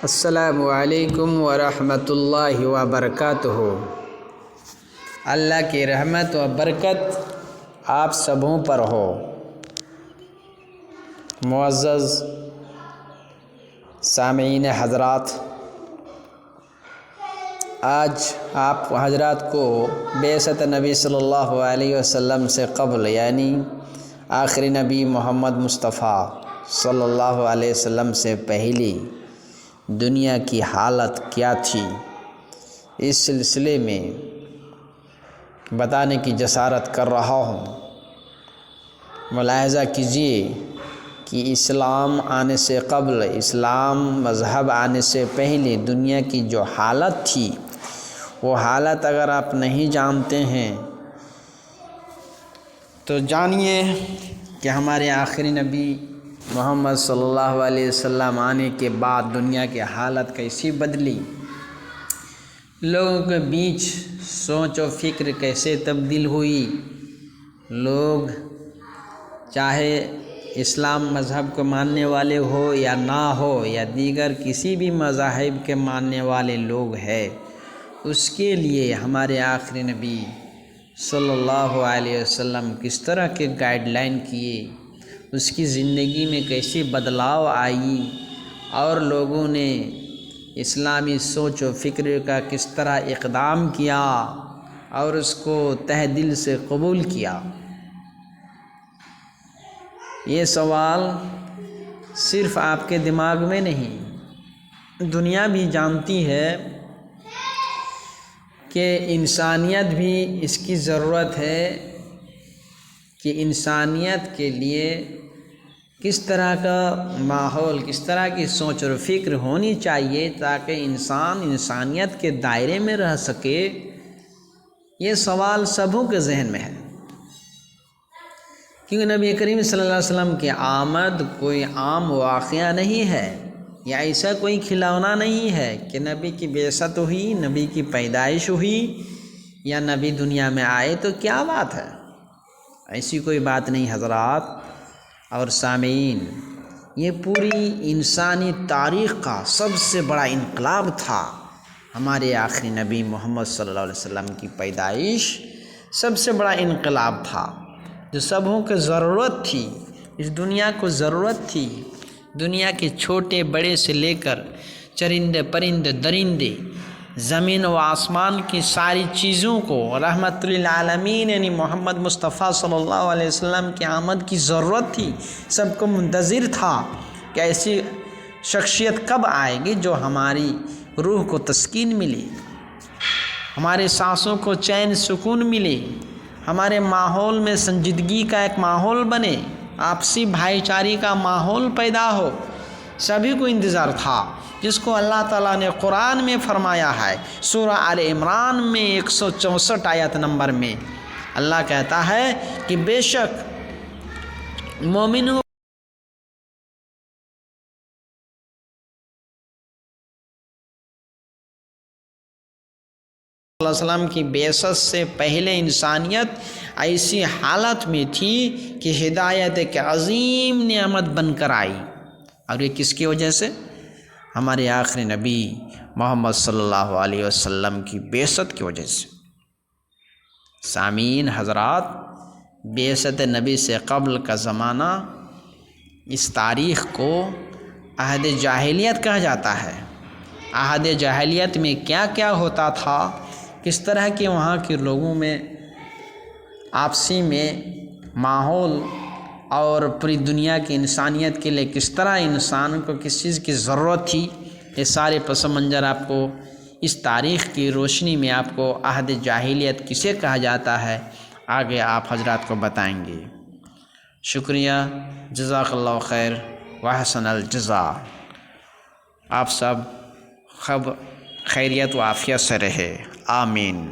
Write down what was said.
السلام علیکم ورحمۃ اللہ وبرکاتہ۔ اللہ کی رحمت و برکت آپ سبوں پر ہو۔ معزز سامعین حضرات، آج آپ حضرات کو بعثت نبی صلی اللہ علیہ وسلم سے قبل یعنی آخری نبی محمد مصطفیٰ صلی اللہ علیہ وسلم سے پہلی دنیا کی حالت کیا تھی، اس سلسلے میں بتانے کی جسارت کر رہا ہوں۔ ملاحظہ کیجیے کہ اسلام آنے سے قبل، اسلام مذہب آنے سے پہلے دنیا کی جو حالت تھی، وہ حالت اگر آپ نہیں جانتے ہیں تو جانیے کہ ہمارے آخری نبی محمد صلی اللہ علیہ وسلم آنے کے بعد دنیا کی حالت کیسی بدلی، لوگوں کے بیچ سوچ و فکر کیسے تبدیل ہوئی۔ لوگ چاہے اسلام مذہب کو ماننے والے ہو یا نہ ہو، یا دیگر کسی بھی مذاہب کے ماننے والے لوگ ہیں، اس کے لیے ہمارے آخری نبی صلی اللہ علیہ وسلم کس طرح کے گائیڈ لائن کیے، اس کی زندگی میں کیسی بدلاؤ آئی، اور لوگوں نے اسلامی سوچ و فکر کا کس طرح اقدام کیا اور اس کو تہ دل سے قبول کیا۔ یہ سوال صرف آپ کے دماغ میں نہیں، دنیا بھی جانتی ہے کہ انسانیت بھی اس کی ضرورت ہے کہ انسانیت کے لیے کس طرح کا ماحول، کس طرح کی سوچ و فکر ہونی چاہیے تاکہ انسان انسانیت کے دائرے میں رہ سکے۔ یہ سوال سبوں کے ذہن میں ہے، کیونکہ نبی کریم صلی اللہ علیہ وسلم کی آمد کوئی عام واقعہ نہیں ہے، یا ایسا کوئی کھلونا نہیں ہے کہ نبی کی بعثت ہوئی، نبی کی پیدائش ہوئی، یا نبی دنیا میں آئے تو کیا بات ہے۔ ایسی کوئی بات نہیں حضرات اور سامعین، یہ پوری انسانی تاریخ کا سب سے بڑا انقلاب تھا۔ ہمارے آخری نبی محمد صلی اللہ علیہ وسلم کی پیدائش سب سے بڑا انقلاب تھا، جو سبوں کو ضرورت تھی، اس دنیا کو ضرورت تھی۔ دنیا کے چھوٹے بڑے سے لے کر چرندے پرندے درندے، زمین و آسمان کی ساری چیزوں کو رحمت للعالمین یعنی محمد مصطفیٰ صلی اللہ علیہ وسلم کی آمد کی ضرورت تھی۔ سب کو منتظر تھا کہ ایسی شخصیت کب آئے گی جو ہماری روح کو تسکین ملے، ہمارے سانسوں کو چین سکون ملے، ہمارے ماحول میں سنجیدگی کا ایک ماحول بنے، آپسی بھائی چارے کا ماحول پیدا ہو۔ سبھی کو انتظار تھا، جس کو اللہ تعالیٰ نے قرآن میں فرمایا ہے، سورہ آل عمران میں 164 آیت نمبر میں اللہ کہتا ہے کہ بے شک مومنوں صلی اللہ علیہ وسلم کی بعثت سے پہلے انسانیت ایسی حالت میں تھی کہ ہدایت کے عظیم نعمت بن کر آئی، اور یہ کس کی وجہ سے؟ ہمارے آخری نبی محمد صلی اللہ علیہ وسلم کی بعثت کی وجہ سے۔ سامعین حضرات، بعثت نبی سے قبل کا زمانہ، اس تاریخ کو عہد جاہلیت کہا جاتا ہے۔ عہد جاہلیت میں کیا کیا ہوتا تھا، کس طرح کے وہاں کے لوگوں میں آپسی میں ماحول، اور پوری دنیا کی انسانیت کے لیے کس طرح انسان کو کس چیز کی ضرورت تھی، یہ سارے پس منظر آپ کو اس تاریخ کی روشنی میں آپ کو عہد جاہلیت کسے کہا جاتا ہے آگے آپ حضرات کو بتائیں گے۔ شکریہ، جزاک اللہ خیر وحسن الجزا۔ آپ سب خیریت و عافیت سے رہے، آمین۔